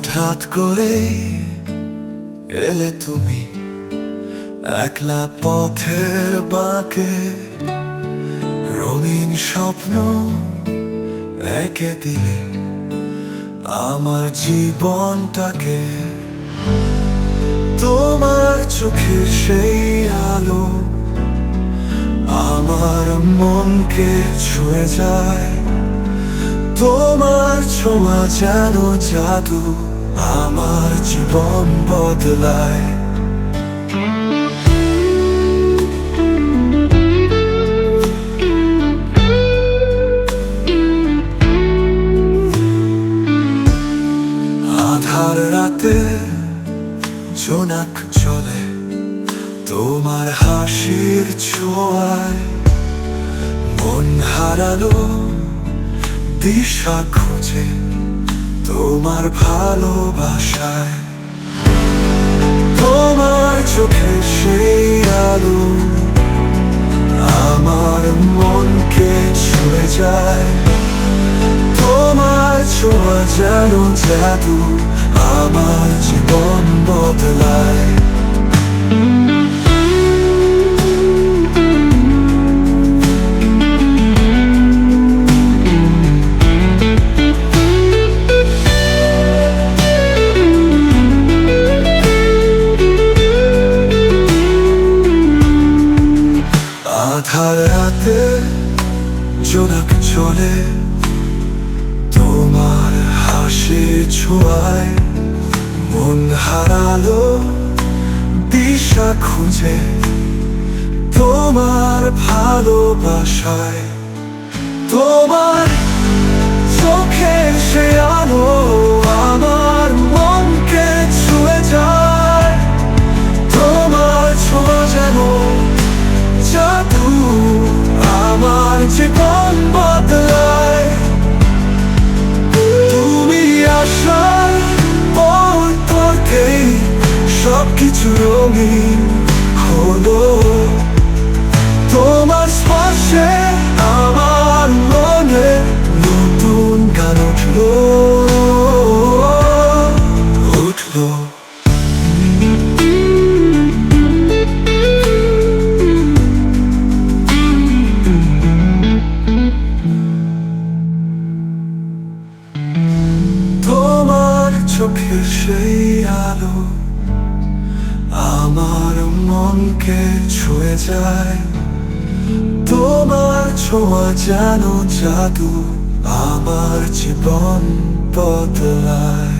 হঠাৎ করে এলে তুমি একলা পথের বাঁকে, রঙিন স্বপ্ন এঁকে দিলে আমার জীবনটাকে। তোমার চোখের সেই আলো আমার মনকে ছুঁয়ে যায়, তোমার ছোঁয়া যেন জাদু আমার জীবন বদলায়। আধার রাতে জোনাক চলে তোমার হাসির ছোঁয়ায়, মন হারালো দিশা খুঁজে তোমার ভালোবাসায়। তোমার চোখে সেই আলো আমার মনকে ছুঁয়ে যায়, তোমার ছোঁয়া যেন জাদু আমার জীবন বদলায়। আধার রাতে জোনাক চলে তোমার হাসির ছোঁয়ায়, মন হারালো দিশা খুঁজে তোমার ভালোবাসায়। তোমার চোখে সে আলো আমার মনকে ছুঁয়ে যায়, তোমার ছোঁয়া যেন জাদু আমার জীবন বদলায়। তুমি আসার পর থেকেই সবকিছু রঙিন হলো, তোমার স্পর্শে আমার মনে নতুন গান উঠলো। তোমার চোখের সেই আলো আমার মনকে ছুঁয়ে যায়, তোমার ছোঁয়া যেন জাদু আমার জীবন বদলায়।